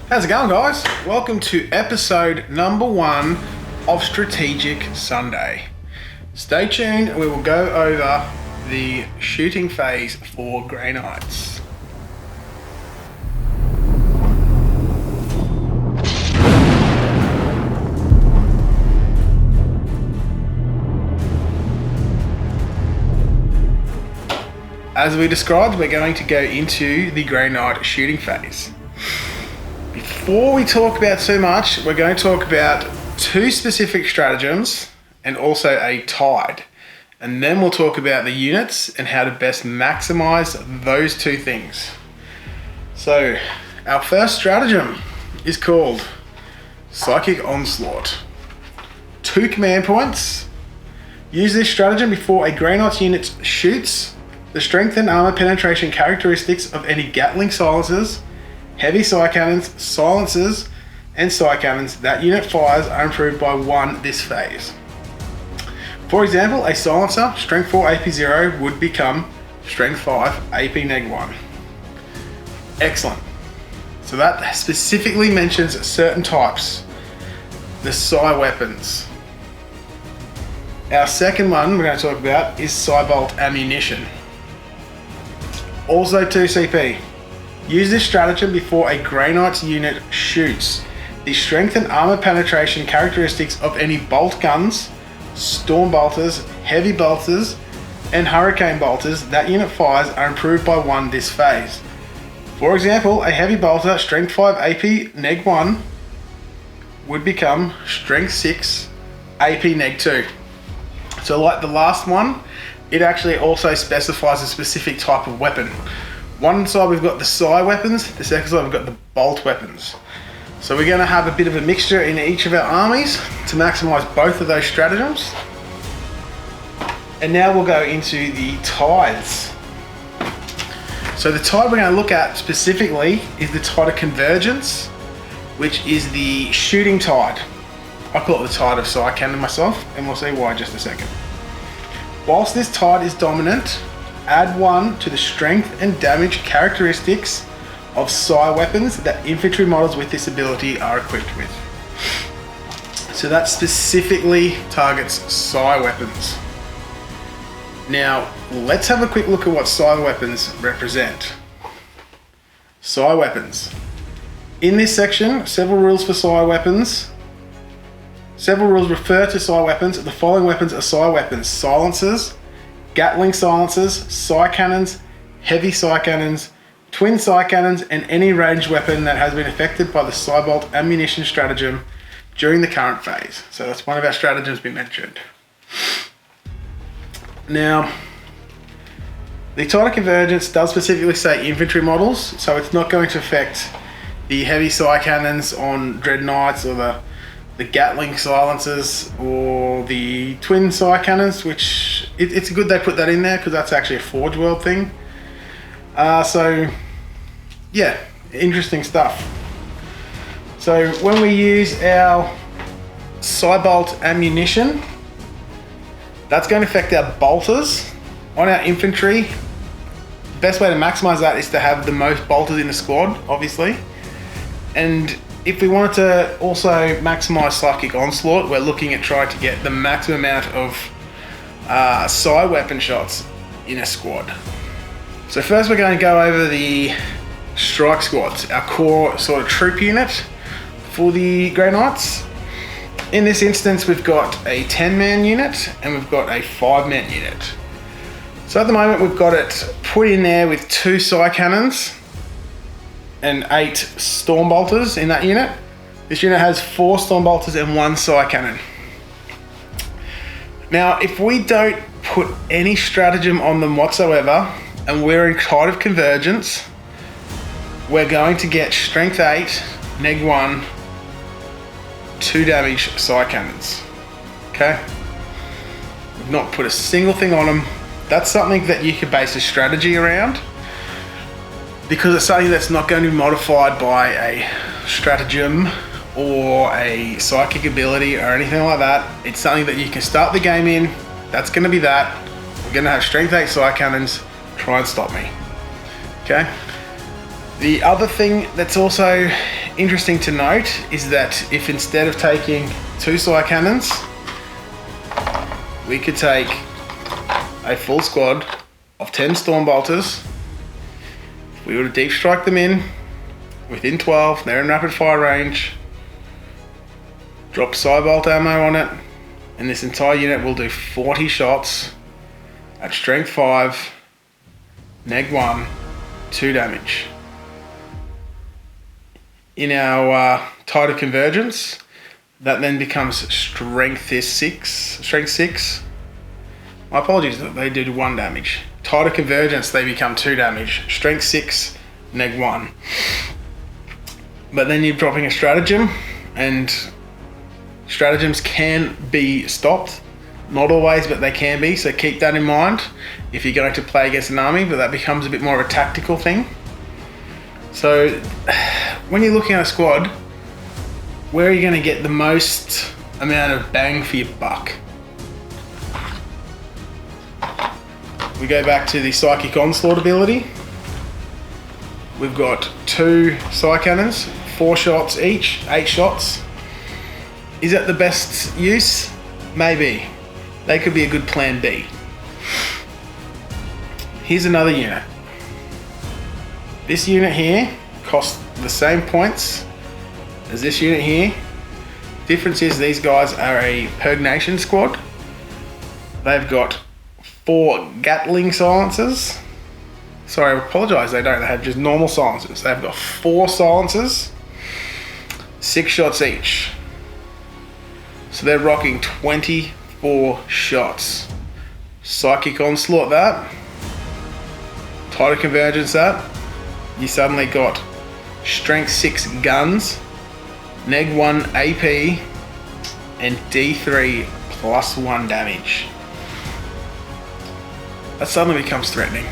How's it going, guys? Welcome to episode number 1 of Strategic Sunday. Stay tuned and we will go over the shooting phase for Grey Knights. As we described, we're going to go into the Grey Knight shooting phase. Before we talk about too much, we're going to talk about 2 specific stratagems and also a tide. And then we'll talk about the units and how to best maximize those 2 things. So, our first stratagem is called Psychic Onslaught. 2 command points. Use this stratagem before a Grey Knight unit shoots. The strength and armor penetration characteristics of any Gatling silencers, heavy psi cannons, silencers, and psi cannons that unit fires are improved by 1 this phase. For example, a silencer, strength 4 AP 0 would become strength 5 AP -1. Excellent. So that specifically mentions certain types. The psi weapons. Our second one we're going to talk about is psi bolt ammunition. Also 2 CP. Use this stratagem before a Grey Knight's unit shoots. The strength and armor penetration characteristics of any bolt guns, storm bolters, heavy bolters, and hurricane bolters that unit fires are improved by 1 this phase. For example, a heavy bolter, strength 5 AP -1 would become strength 6 AP -2. So like the last one, it actually also specifies a specific type of weapon. One side we've got the psi weapons, the second side we've got the bolt weapons. So we're going to have a bit of a mixture in each of our armies to maximize both of those stratagems. And now we'll go into the tides. So the tide we're going to look at specifically is the tide of Convergence, which is the shooting tide. I call it the tide of psi cannon myself, and we'll see why in just a second. Whilst this tide is dominant, add 1 to the strength and damage characteristics of psi weapons that infantry models with this ability are equipped with. So that specifically targets psi weapons. Now, let's have a quick look at what psi weapons represent. Psi weapons. In this section, several rules for psi weapons. Several rules refer to psi weapons. The following weapons are psi weapons: silencers, Gatling silencers, psi cannons, heavy psi cannons, twin psi cannons, and any ranged weapon that has been affected by the psi bolt ammunition stratagem during the current phase. So that's one of our stratagems we mentioned. Now, the tide of Convergence does specifically say infantry models, so it's not going to affect the heavy psi cannons on Dread Knights or the Gatling silencers or the twin psi cannons, which it's good they put that in there because that's actually a Forge World thing. So yeah, interesting stuff. So when we use our psi bolt ammunition, that's going to affect our bolters on our infantry. The best way to maximize that is to have the most bolters in the squad, obviously. And if we wanted to also maximize Psychic Onslaught, we're looking at trying to get the maximum amount of psi weapon shots in a squad. So first we're going to go over the strike squads, our core sort of troop unit for the Grey Knights. In this instance, we've got a 10-man unit and we've got a 5-man unit. So at the moment we've got it put in there with 2 psi cannons and 8 storm bolters in that unit. This unit has 4 storm bolters and 1 psi cannon. Now, if we don't put any stratagem on them whatsoever, and we're in tide of Convergence, we're going to get strength 8, -1, 2 damage psi cannons. Okay? We've not put a single thing on them. That's something that you could base a strategy around, because it's something that's not going to be modified by a stratagem or a psychic ability or anything like that. It's something that you can start the game in. That's going to be that. We're going to have strength 8 psi cannons. Try and stop me. Okay? The other thing that's also interesting to note is that if instead of taking 2 Psy Cannons, we could take a full squad of 10 Storm Bolters, we were to deep strike them in within 12, they're in rapid fire range, drop Psy Bolt ammo on it, and this entire unit will do 40 shots at strength 5, neg 1, 2 damage. In our Tide of Convergence, that then becomes strength 6. My apologies, they do 1 damage. Tide of Convergence, they become 2 damage. Strength 6, neg 1. But then you're dropping a stratagem, and stratagems can be stopped. Not always, but they can be, so keep that in mind if you're going to play against an army, but that becomes a bit more of a tactical thing. So when you're looking at a squad, where are you going to get the most amount of bang for your buck? We go back to the Psychic Onslaught ability. We've got 2 Psy Cannons, 4 shots each, 8 shots. Is that the best use? Maybe. They could be a good plan B. Here's another unit. This unit here costs the same points as this unit here. Difference is these guys are a Purgnation squad. They've got 4 Gatling silencers. Sorry, I apologise, they don't. They have just normal silencers. They've got 4 silencers, 6 shots each. So they're rocking 24 shots. Psychic Onslaught that. Tide of Convergence that. You suddenly got strength 6 guns, neg 1 AP, and D3 plus 1 damage. That suddenly becomes threatening.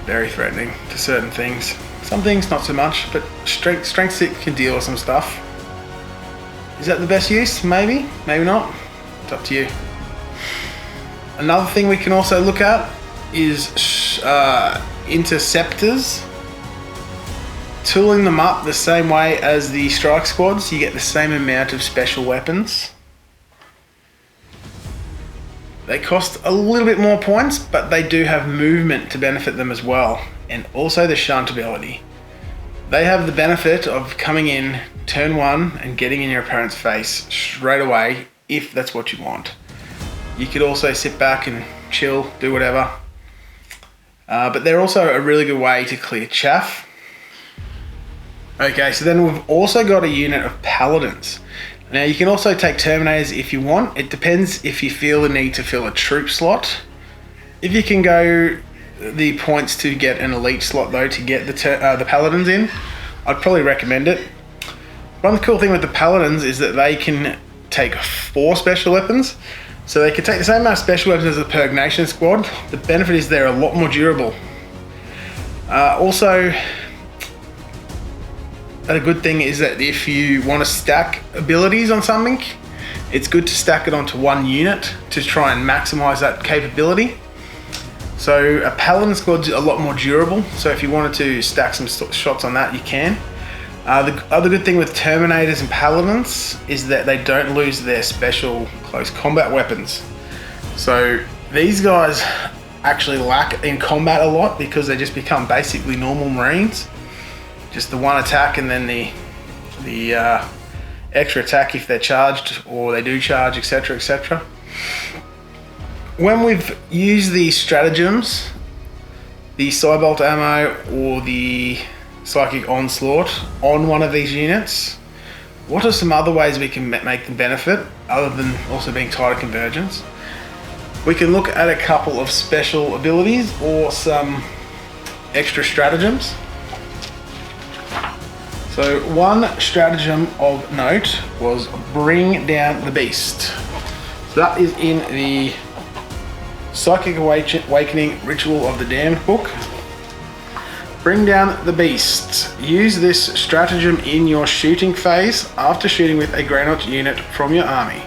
Very threatening to certain things. Some things not so much, but strength 6 can deal with some stuff. Is that the best use? Maybe, maybe not. It's up to you. Another thing we can also look at is interceptors. Tooling them up the same way as the strike squads, you get the same amount of special weapons. They cost a little bit more points, but they do have movement to benefit them as well, and also the shunt ability. They have the benefit of coming in turn 1 and getting in your opponent's face straight away if that's what you want. You could also sit back and chill, do whatever. But they're also a really good way to clear chaff. Okay, so then we've also got a unit of Paladins. Now you can also take Terminators if you want. It depends if you feel the need to fill a troop slot. If you can go the points to get an elite slot though to get the Paladins in, I'd probably recommend it. One cool thing with the Paladins is that they can take 4 special weapons. So they can take the same amount of special weapons as the Purgnation squad. The benefit is they're a lot more durable. Also, a good thing is that if you want to stack abilities on something, it's good to stack it onto 1 unit to try and maximize that capability. So a Paladin squad's a lot more durable, so if you wanted to stack some shots on that, you can. The other good thing with Terminators and Paladins is that they don't lose their special close combat weapons. So these guys actually lack in combat a lot because they just become basically normal Marines. Just the 1 attack and then the extra attack if they're charged or they do charge, etc, etc. When we've used the stratagems, the Psybolt ammo or the Psychic Onslaught on one of these units, what are some other ways we can make them benefit other than also being Tide of Convergence? We can look at a couple of special abilities or some extra stratagems. So one stratagem of note was Bring Down the Beast. So that is in the Psychic Awakening Ritual of the Damned book. Bring Down the Beast. Use this stratagem in your shooting phase after shooting with a Greynock unit from your army.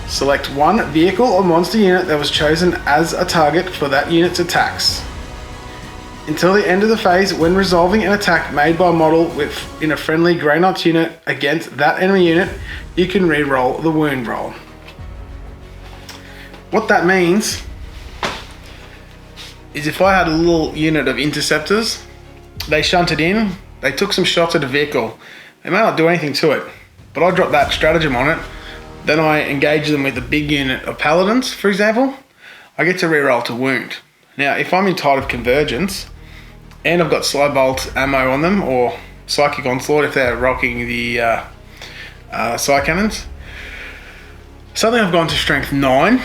Select one vehicle or monster unit that was chosen as a target for that unit's attacks. Until the end of the phase, when resolving an attack made by a model in a friendly Grey Knights unit against that enemy unit, you can re-roll the wound roll. What that means is if I had a little unit of interceptors, they shunted in, they took some shots at a vehicle. They may not do anything to it, but I drop that stratagem on it, then I engage them with a big unit of paladins, for example, I get to re-roll to wound. Now, if I'm in Tide of Convergence, and I've got Slide Bolt ammo on them, or Psychic Onslaught if they're rocking the Psy Cannons. Suddenly I've gone to Strength 9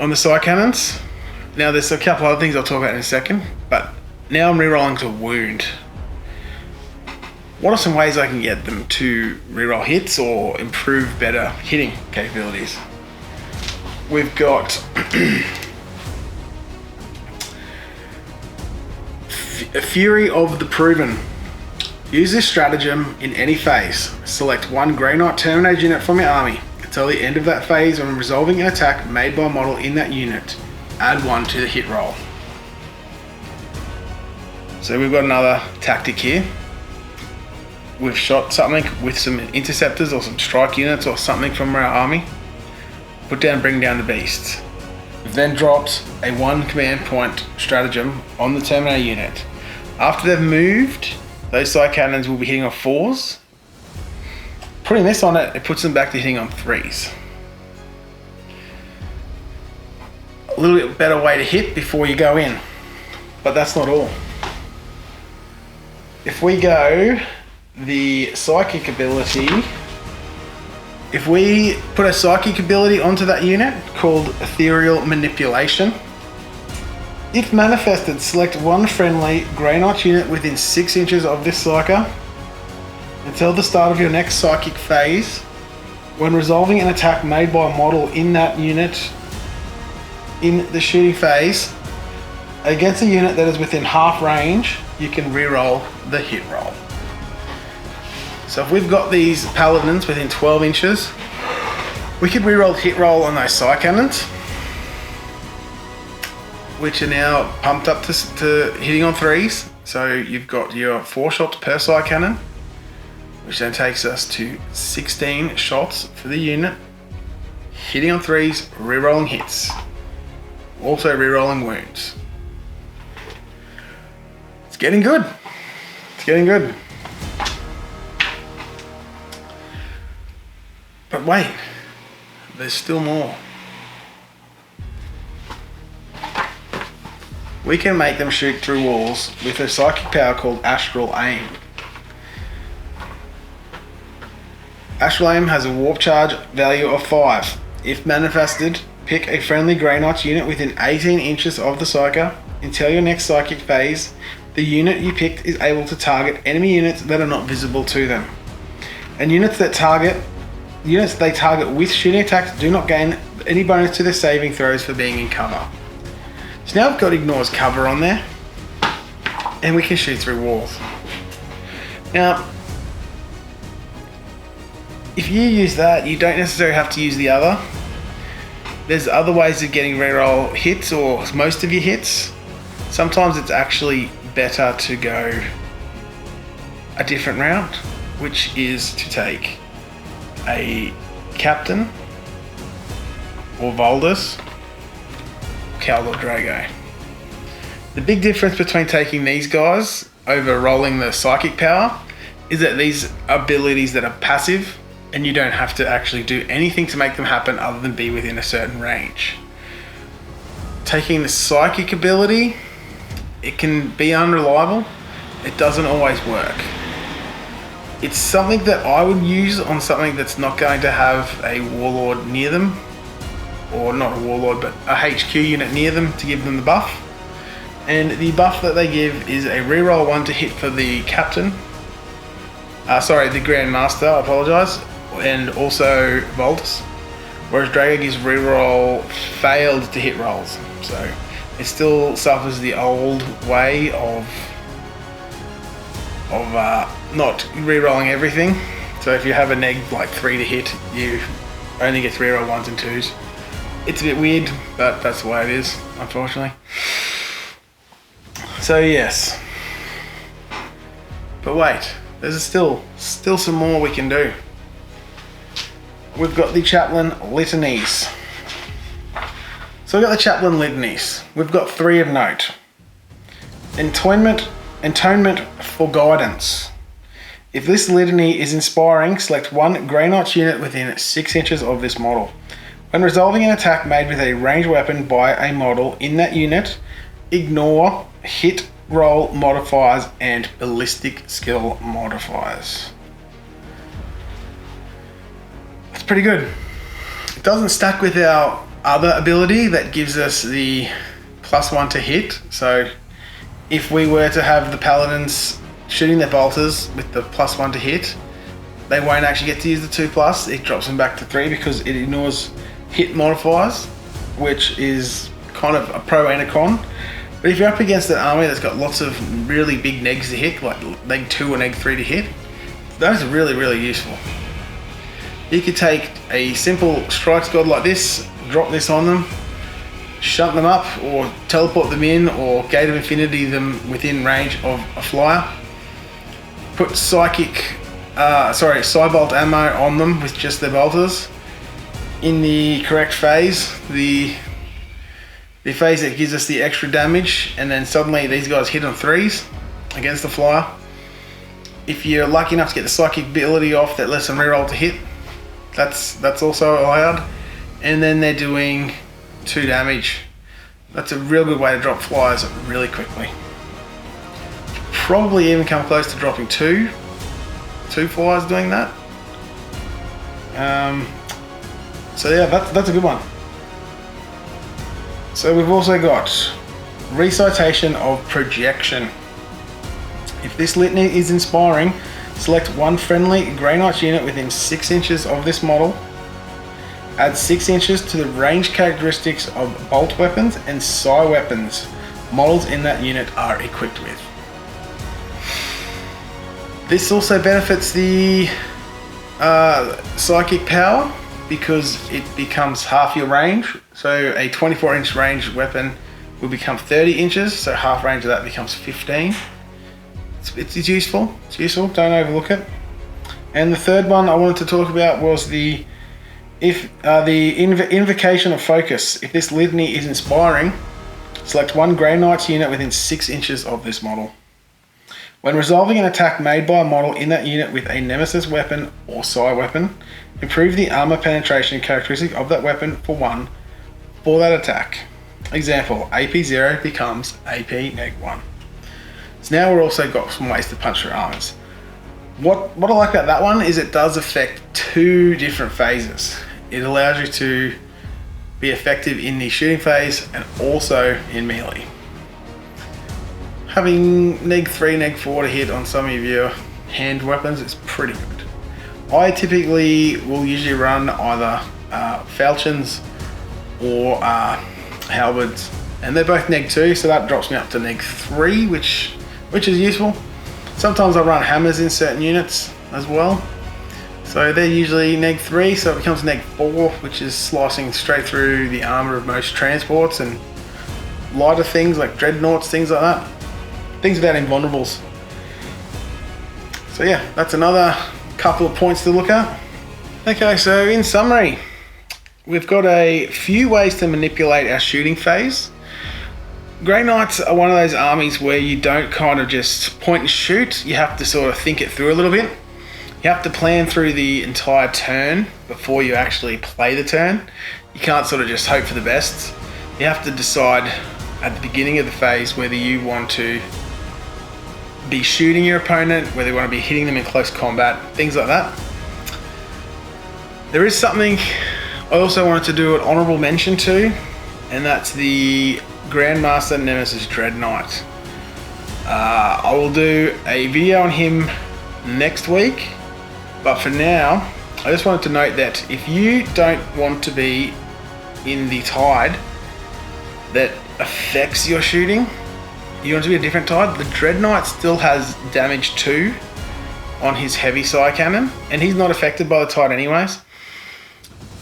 on the Psy Cannons. Now there's a couple other things I'll talk about in a second, but now I'm re-rolling to Wound. What are some ways I can get them to re-roll hits or improve better hitting capabilities? We've got Fury of the Proven. Use this stratagem in any phase. Select one Grey Knight Terminator unit from your army. Until the end of that phase, when resolving an attack made by a model in that unit, add 1 to the hit roll. So we've got another tactic here. We've shot something with some interceptors or some strike units or something from our army. Bring down the beasts. We've then dropped a 1 command point stratagem on the Terminator unit. After they've moved, those Psy Cannons will be hitting on 4s. Putting this on it, it puts them back to hitting on 3s. A little bit better way to hit before you go in, but that's not all. If we go the Psychic ability, if we put a Psychic ability onto that unit called Ethereal Manipulation, if manifested, select one friendly Grey Knight unit within 6 inches of this Psyker. Until the start of your next Psychic phase, when resolving an attack made by a model in that unit in the shooting phase, against a unit that is within half range, you can re-roll the hit roll. So if we've got these paladins within 12 inches, we could re-roll hit roll on those Psy Cannons, which are now pumped up to hitting on 3s. So you've got your 4 shots per Psy Cannon, which then takes us to 16 shots for the unit, hitting on 3s, re-rolling hits, also re-rolling wounds. It's getting good. It's getting good. But wait, there's still more. We can make them shoot through walls with a psychic power called Astral Aim. Astral Aim has a warp charge value of 5. If manifested, pick a friendly Grey Knights unit within 18 inches of the Psyker. Until your next Psychic phase, the unit you picked is able to target enemy units that are not visible to them. And units they target with shooting attacks do not gain any bonus to their saving throws for being in cover. So now I've got Ignores Cover on there, and we can shoot through walls. Now, if you use that, you don't necessarily have to use the other. There's other ways of getting reroll hits, or most of your hits. Sometimes it's actually better to go a different route, which is to take a Captain, or Voldus, Cal or Drago. The big difference between taking these guys over rolling the psychic power is that these abilities that are passive, and you don't have to actually do anything to make them happen other than be within a certain range. Taking the psychic ability, it can be unreliable. It doesn't always work. It's something that I would use on something that's not going to have a warlord near them, or not a warlord, but a HQ unit near them to give them the buff. And the buff that they give is a reroll 1 to hit for the captain. The Grand Master, I apologise, and also Voltus. Whereas Drago gives reroll failed to hit rolls. So it still suffers the old way of not rerolling everything. So if you have a neg like 3 to hit, you only get to reroll 1s and 2s. It's a bit weird, but that's the way it is, unfortunately. So yes. But wait, there's still some more we can do. We've got the Chaplain litanies. So we've got the Chaplain litanies. We've got 3 of note. Atonement for guidance. If this litany is inspiring, select one Grey Knight's unit within 6 inches of this model. When resolving an attack made with a ranged weapon by a model in that unit, ignore hit roll modifiers and ballistic skill modifiers. That's pretty good. It doesn't stack with our other ability that gives us the +1 to hit. So if we were to have the paladins shooting their bolters with the +1 to hit, they won't actually get to use the 2+. It drops them back to 3 because it ignores hit modifiers, which is kind of a pro and a con. But if you're up against an army that's got lots of really big negs to hit, like neg 2 or neg 3 to hit, those are really, really useful. You could take a simple strike squad like this, drop this on them, shunt them up or teleport them in, or Gate of Infinity them within range of a flyer. Put Psybolt ammo on them with just their bolters. In the correct phase, the phase that gives us the extra damage, and then suddenly these guys hit on 3s against the flyer. If you're lucky enough to get the psychic ability off that lets them reroll to hit, that's also allowed. And then they're doing 2 damage. That's a real good way to drop flyers really quickly. Probably even come close to dropping 2 flyers doing that. So yeah, that's a good one. So we've also got Recitation of Projection. If this litany is inspiring, select one friendly Grey Knight's unit within 6 inches of this model. Add 6 inches to the range characteristics of bolt weapons and psi weapons models in that unit are equipped with. This also benefits the psychic power because it becomes half your range. So a 24-inch range weapon will become 30 inches, so half range of that becomes 15. It's useful. It's useful. Don't overlook it. And the third one I wanted to talk about was the Invocation of Focus. If this litany is inspiring, select one Grey Knight's unit within 6 inches of this model. When resolving an attack made by a model in that unit with a nemesis weapon or psi weapon, improve the armor penetration characteristic of that weapon for 1 for that attack. Example, AP 0 becomes AP -1. So now we've also got some ways to punch through armors. What I like about that one is it does affect 2 different phases. It allows you to be effective in the shooting phase and also in melee. Having neg 3, neg 4 to hit on some of your hand weapons is pretty good. I typically will usually run either falchions or halberds, and they're both neg 2, so that drops me up to neg 3, which is useful. Sometimes I run hammers in certain units as well, so they're usually neg 3, so it becomes neg 4, which is slicing straight through the armor of most transports and lighter things like dreadnoughts, things like that. Things without invulnerables. So yeah, that's another couple of points to look at. Okay, so in summary, we've got a few ways to manipulate our shooting phase. Grey Knights are one of those armies where you don't kind of just point and shoot. You have to sort of think it through a little bit. You have to plan through the entire turn before you actually play the turn. You can't sort of just hope for the best. You have to decide at the beginning of the phase whether you want to be shooting your opponent, whether you want to be hitting them in close combat, things like that. There is something I also wanted to do an honourable mention to, and that's the Grandmaster Nemesis Dreadnought. I will do a video on him next week, but for now, I just wanted to note that if you don't want to be in the tide that affects your shooting, you want to be a different tide, the Dreadnought still has damage 2 on his heavy psi cannon, and he's not affected by the tide anyways.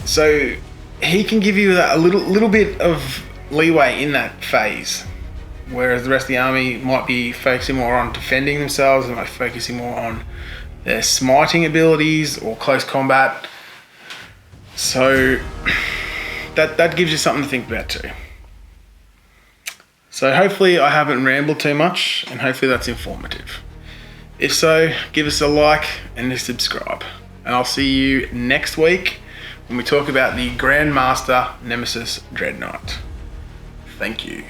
So he can give you a little bit of leeway in that phase. whereas the rest of the army might be focusing more on defending themselves, and might be focusing more on their smiting abilities or close combat. So that gives you something to think about too. So hopefully I haven't rambled too much, and hopefully that's informative. If so, give us a like and a subscribe. And I'll see you next week when we talk about the Grandmaster Nemesis Dreadnought. Thank you.